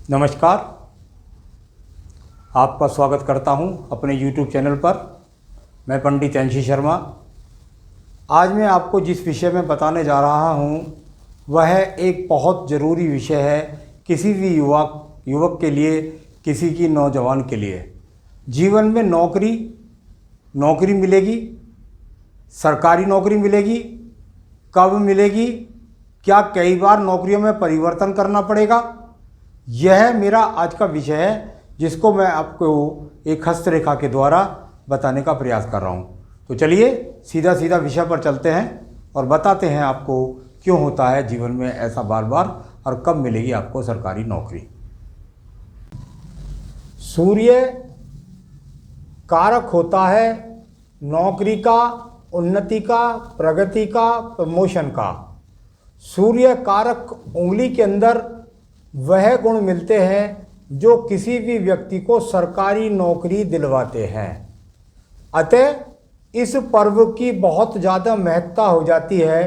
नमस्कार, आपका स्वागत करता हूं अपने YouTube चैनल पर। मैं पंडित एनसी शर्मा। आज मैं आपको जिस विषय में बताने जा रहा हूं वह एक बहुत ज़रूरी विषय है किसी भी युवक के लिए, किसी की नौजवान के लिए। जीवन में नौकरी मिलेगी, सरकारी नौकरी मिलेगी, कब मिलेगी, क्या कई बार नौकरियों में परिवर्तन करना पड़ेगा, यह मेरा आज का विषय है जिसको मैं आपको एक हस्तरेखा के द्वारा बताने का प्रयास कर रहा हूँ। तो चलिए सीधा विषय पर चलते हैं और बताते हैं आपको क्यों होता है जीवन में ऐसा बार बार और कब मिलेगी आपको सरकारी नौकरी। सूर्य कारक होता है नौकरी का, उन्नति का, प्रगति का, प्रमोशन का। सूर्य कारक उंगली के अंदर वह गुण मिलते हैं जो किसी भी व्यक्ति को सरकारी नौकरी दिलवाते हैं। अतः इस पर्व की बहुत ज़्यादा महत्ता हो जाती है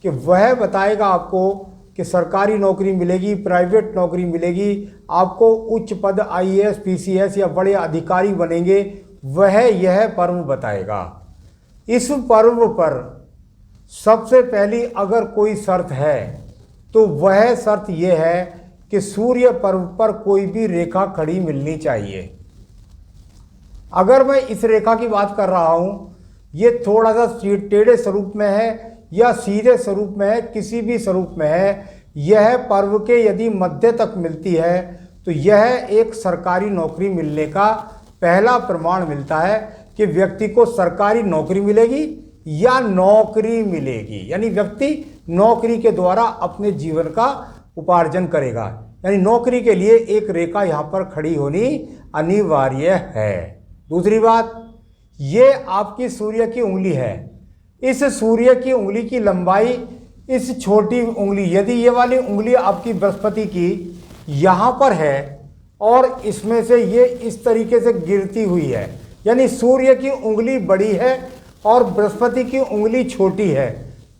कि वह बताएगा आपको कि सरकारी नौकरी मिलेगी, प्राइवेट नौकरी मिलेगी, आपको उच्च पद IAS, PCS या बड़े अधिकारी बनेंगे, वह यह पर्व बताएगा। इस पर्व पर सबसे पहली अगर कोई शर्त है तो वह शर्त यह है कि सूर्य पर्व पर कोई भी रेखा खड़ी मिलनी चाहिए। अगर मैं इस रेखा की बात कर रहा हूँ, ये थोड़ा सा टेढ़े स्वरूप में है या सीधे स्वरूप में है, किसी भी स्वरूप में है, यह पर्व के यदि मध्य तक मिलती है तो यह एक सरकारी नौकरी मिलने का पहला प्रमाण मिलता है कि व्यक्ति को सरकारी नौकरी मिलेगी या नौकरी मिलेगी, यानी व्यक्ति नौकरी के द्वारा अपने जीवन का उपार्जन करेगा। यानी नौकरी के लिए एक रेखा यहाँ पर खड़ी होनी अनिवार्य है। दूसरी बात, ये आपकी सूर्य की उंगली है। इस सूर्य की उंगली की लंबाई, इस छोटी उंगली, यदि ये वाली उंगली आपकी बृहस्पति की यहाँ पर है और इसमें से ये इस तरीके से गिरती हुई है, यानी सूर्य की उंगली बड़ी है और बृहस्पति की उंगली छोटी है।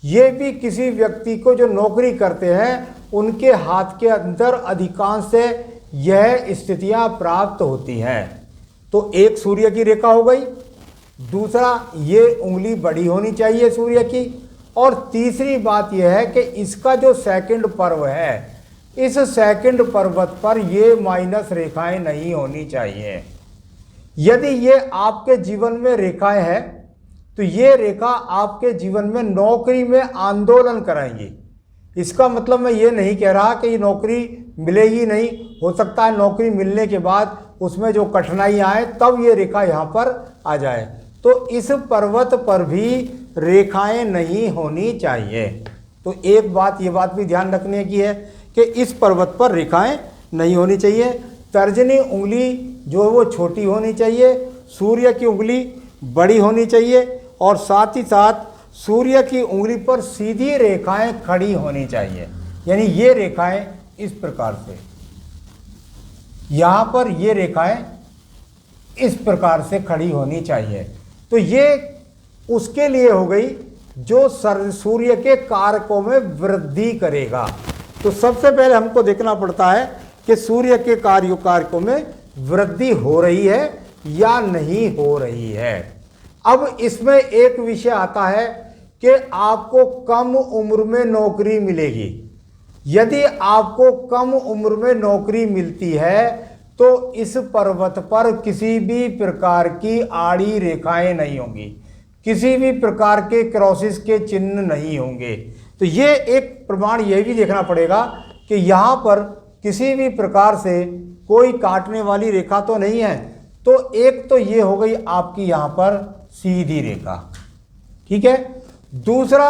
ये भी किसी व्यक्ति को जो नौकरी करते हैं उनके हाथ के अंदर अधिकांश से यह स्थितियां प्राप्त होती हैं। तो एक सूर्य की रेखा हो गई, दूसरा ये उंगली बड़ी होनी चाहिए सूर्य की, और तीसरी बात यह है कि इसका जो सेकंड पर्व है, इस सेकंड पर्वत पर ये माइनस रेखाएं नहीं होनी चाहिए। यदि ये आपके जीवन में रेखाएं हैं तो ये रेखा आपके जीवन में नौकरी में आंदोलन कराएंगी। इसका मतलब मैं ये नहीं कह रहा कि ये नौकरी मिलेगी नहीं, हो सकता है नौकरी मिलने के बाद उसमें जो कठिनाई आए तब ये रेखा यहाँ पर आ जाए। तो इस पर्वत पर भी रेखाएं नहीं होनी चाहिए। तो एक बात, ये बात भी ध्यान रखने की है कि इस पर्वत पर रेखाएं नहीं होनी चाहिए। तर्जनी उंगली जो वो छोटी होनी चाहिए, सूर्य की उंगली बड़ी होनी चाहिए, और साथ ही साथ सूर्य की उंगली पर सीधी रेखाएं खड़ी होनी चाहिए। यानी ये रेखाएं इस प्रकार से, यहाँ पर ये रेखाएं इस प्रकार से खड़ी होनी चाहिए। तो ये उसके लिए हो गई जो सूर्य के कारकों में वृद्धि करेगा। तो सबसे पहले हमको देखना पड़ता है कि सूर्य के कारकों में वृद्धि हो रही है या नहीं हो रही है। अब इसमें एक विषय आता है कि आपको कम उम्र में नौकरी मिलेगी। यदि आपको कम उम्र में नौकरी मिलती है तो इस पर्वत पर किसी भी प्रकार की आड़ी रेखाएं नहीं होंगी, किसी भी प्रकार के क्रॉसिस के चिन्ह नहीं होंगे। तो ये एक प्रमाण यह भी देखना पड़ेगा कि यहाँ पर किसी भी प्रकार से कोई काटने वाली रेखा तो नहीं है। तो एक तो ये हो गई आपकी यहाँ पर सीधी रेखा, ठीक है। दूसरा,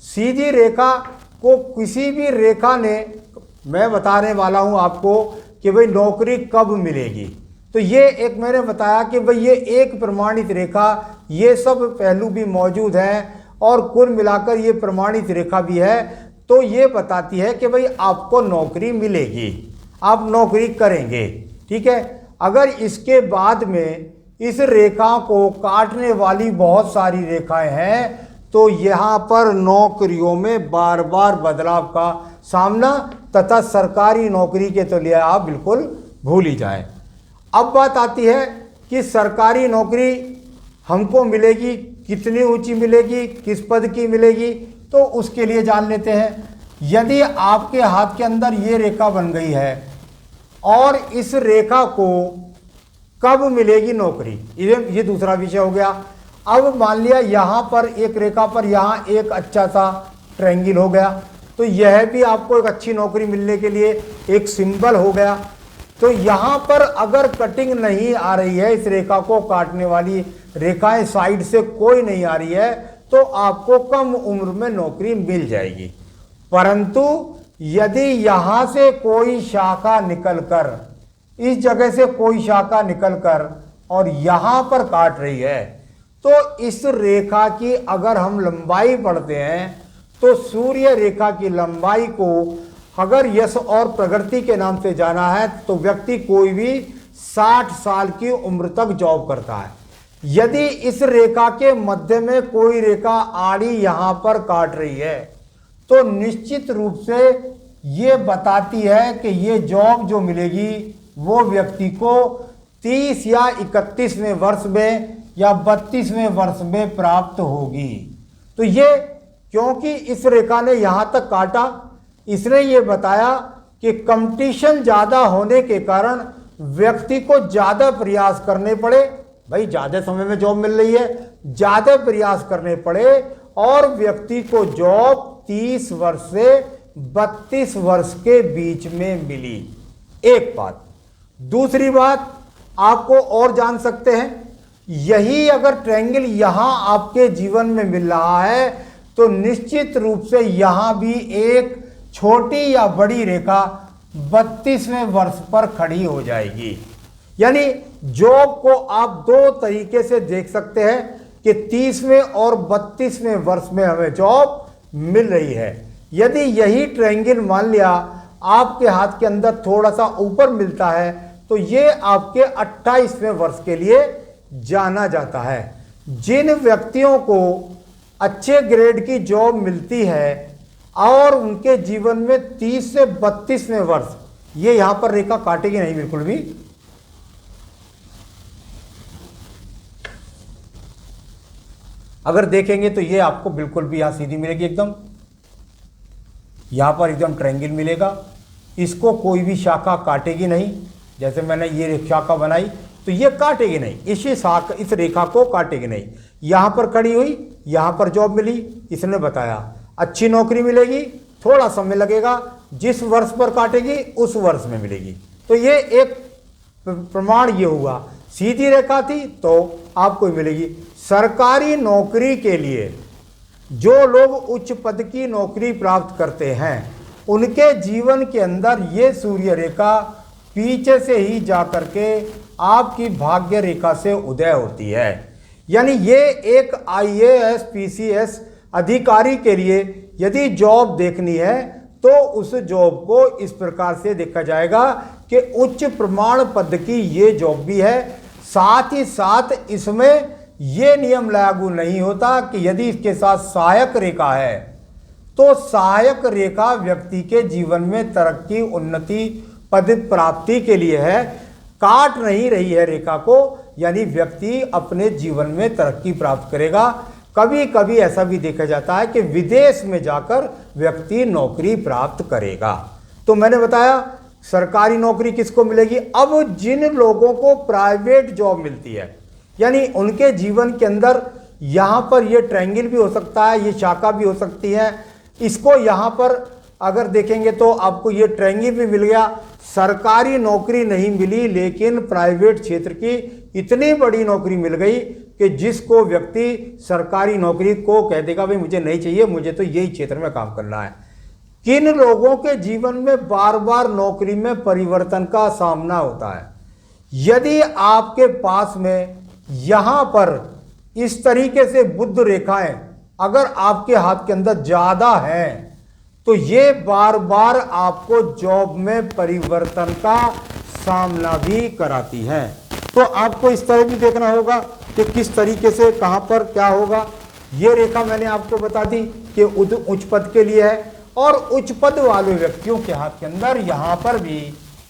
सीधी रेखा को किसी भी रेखा ने, मैं बताने वाला हूं आपको कि भाई नौकरी कब मिलेगी। तो ये एक मैंने बताया कि भाई ये एक प्रमाणित रेखा, ये सब पहलू भी मौजूद हैं और कुल मिलाकर ये प्रमाणित रेखा भी है। तो ये बताती है कि भाई आपको नौकरी मिलेगी, आप नौकरी करेंगे, ठीक है। अगर इसके बाद में इस रेखा को काटने वाली बहुत सारी रेखाएं हैं तो यहाँ पर नौकरियों में बार बार बदलाव का सामना तथा सरकारी नौकरी के तो लिए आप बिल्कुल भूल ही जाएं। अब बात आती है कि सरकारी नौकरी हमको मिलेगी, कितनी ऊंची मिलेगी, किस पद की मिलेगी, तो उसके लिए जान लेते हैं। यदि आपके हाथ के अंदर ये रेखा बन गई है और इस रेखा को कब मिलेगी नौकरी, ये दूसरा विषय हो गया। अब मान लिया यहाँ पर एक रेखा पर यहाँ एक अच्छा सा ट्रायंगल हो गया, तो यह भी आपको एक अच्छी नौकरी मिलने के लिए एक सिंबल हो गया। तो यहाँ पर अगर कटिंग नहीं आ रही है, इस रेखा को काटने वाली रेखाएं साइड से कोई नहीं आ रही है, तो आपको कम उम्र में नौकरी मिल जाएगी। परंतु यदि यहाँ से कोई शाखा निकलकर, इस जगह से कोई शाखा निकलकर और यहाँ पर काट रही है, तो इस रेखा की अगर हम लंबाई पढ़ते हैं तो सूर्य रेखा की लंबाई को अगर यश और प्रगति के नाम से जाना है तो व्यक्ति कोई भी 60 साल की उम्र तक जॉब करता है। यदि इस रेखा के मध्य में कोई रेखा आड़ी यहां पर काट रही है तो निश्चित रूप से ये बताती है कि ये जॉब जो मिलेगी वो व्यक्ति को 30 या 31वें वर्ष में या 32वें वर्ष में प्राप्त होगी। तो ये क्योंकि इस रेखा ने यहां तक काटा, इसने ये बताया कि कंपटीशन ज़्यादा होने के कारण व्यक्ति को ज़्यादा प्रयास करने पड़े। भाई ज़्यादा समय में जॉब मिल रही है, ज़्यादा प्रयास करने पड़े और व्यक्ति को जॉब 30 वर्ष से 32 वर्ष के बीच में मिली। एक बात। दूसरी बात आपको और जान सकते हैं, यही अगर ट्रायंगल यहां आपके जीवन में मिल रहा है तो निश्चित रूप से यहां भी एक छोटी या बड़ी रेखा 32वें वर्ष पर खड़ी हो जाएगी। यानी जॉब को आप दो तरीके से देख सकते हैं कि 30वें और 32वें वर्ष में हमें जॉब मिल रही है। यदि यही ट्रायंगल मान लिया आपके हाथ के अंदर थोड़ा सा ऊपर मिलता है तो ये आपके 28वें वर्ष के लिए जाना जाता है। जिन व्यक्तियों को अच्छे ग्रेड की जॉब मिलती है और उनके जीवन में 30 से 32वें वर्ष, ये यहां पर रेखा काटेगी नहीं बिल्कुल भी, अगर देखेंगे तो ये आपको बिल्कुल भी यहां सीधी मिलेगी, एकदम यहां पर एकदम ट्रायंगल मिलेगा। इसको कोई भी शाखा काटेगी नहीं। जैसे मैंने ये शाखा बनाई तो ये काटेगी नहीं, इस रेखा को काटेगी नहीं। यहां पर खड़ी हुई, यहां पर जॉब मिली, इसने बताया अच्छी नौकरी मिलेगी, थोड़ा समय लगेगा, जिस वर्ष पर काटेगी उस वर्ष में मिलेगी। तो ये एक प्रमाण ये हुआ, सीधी रेखा थी तो आपको मिलेगी। सरकारी नौकरी के लिए जो लोग उच्च पद की नौकरी प्राप्त करते हैं उनके जीवन के अंदर ये सूर्य रेखा पीछे से ही जाकर के आपकी भाग्य रेखा से उदय होती है। यानी ये एक IAS PCS अधिकारी के लिए यदि जॉब देखनी है तो उस जॉब को इस प्रकार से देखा जाएगा कि उच्च प्रमाण पद की ये जॉब भी है। साथ ही साथ इसमें ये नियम लागू नहीं होता कि यदि इसके साथ सहायक रेखा है तो सहायक रेखा व्यक्ति के जीवन में तरक्की, उन्नति, पद प्राप्ति के लिए है, काट नहीं रही है रेखा को, यानी व्यक्ति अपने जीवन में तरक्की प्राप्त करेगा। कभी कभी ऐसा भी देखा जाता है कि विदेश में जाकर व्यक्ति नौकरी प्राप्त करेगा। तो मैंने बताया सरकारी नौकरी किसको मिलेगी। अब जिन लोगों को प्राइवेट जॉब मिलती है, यानी उनके जीवन के अंदर यहाँ पर ये ट्रायंगल भी हो सकता है, ये शाखा भी हो सकती है। इसको यहाँ पर अगर देखेंगे तो आपको ये ट्रायंगल भी मिल गया। सरकारी नौकरी नहीं मिली लेकिन प्राइवेट क्षेत्र की इतनी बड़ी नौकरी मिल गई कि जिसको व्यक्ति सरकारी नौकरी को कह देगा भाई मुझे नहीं चाहिए, मुझे तो यही क्षेत्र में काम करना है। किन लोगों के जीवन में बार बार नौकरी में परिवर्तन का सामना होता है। यदि आपके पास में यहां पर इस तरीके से बुध रेखाएं अगर आपके हाथ के अंदर ज्यादा हैं तो ये बार बार आपको जॉब में परिवर्तन का सामना भी कराती हैं। तो आपको इस तरह भी देखना होगा कि किस तरीके से कहां पर क्या होगा। ये रेखा मैंने आपको बता दी कि उच्च पद के लिए है और उच्च पद वाले व्यक्तियों के हाथ के अंदर यहाँ पर भी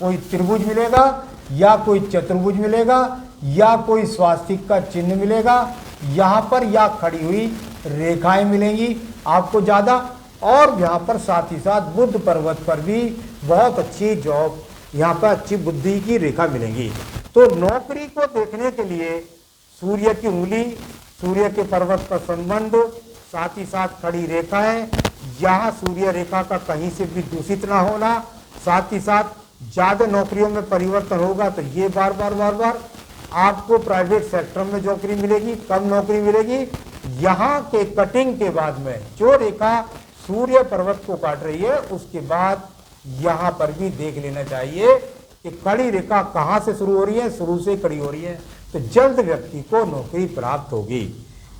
कोई त्रिभुज मिलेगा या कोई चतुर्भुज मिलेगा या कोई स्वास्तिक का चिन्ह मिलेगा यहाँ पर, या खड़ी हुई रेखाएं मिलेंगी आपको ज़्यादा। और यहाँ पर साथ ही साथ बुध पर्वत पर भी बहुत अच्छी जॉब, यहाँ पर अच्छी बुद्धि की रेखा मिलेंगी। तो नौकरी को देखने के लिए सूर्य की उंगली, सूर्य के पर्वत का संबंध, साथ ही साथ खड़ी रेखाएं, यहाँ सूर्य रेखा का कहीं से भी दूषित ना होना, साथ ही साथ ज़्यादा नौकरियों में परिवर्तन होगा तो ये बार बार आपको प्राइवेट सेक्टर में नौकरी मिलेगी, कम नौकरी मिलेगी। यहाँ के कटिंग के बाद में जो रेखा सूर्य पर्वत को काट रही है उसके बाद यहाँ पर भी देख लेना चाहिए कि कड़ी रेखा कहाँ से शुरू हो रही है, शुरू से कड़ी हो रही है, तो जल्द व्यक्ति को नौकरी प्राप्त होगी।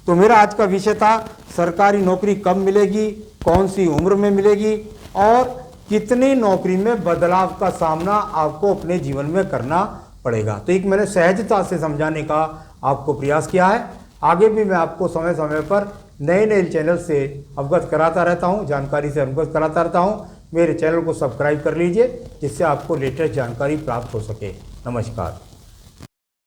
तो मेरा आज का विषय था सरकारी नौकरी कब मिलेगी, कौन सी उम्र में मिलेगी और कितनी नौकरी में बदलाव का सामना आपको अपने जीवन में करना पड़ेगा। तो एक मैंने सहजता से समझाने का आपको प्रयास किया है। आगे भी मैं आपको समय समय पर नए नए चैनल से अवगत कराता रहता हूं, जानकारी से अवगत कराता रहता हूं। मेरे चैनल को सब्सक्राइब कर लीजिए जिससे आपको लेटेस्ट जानकारी प्राप्त हो सके। नमस्कार।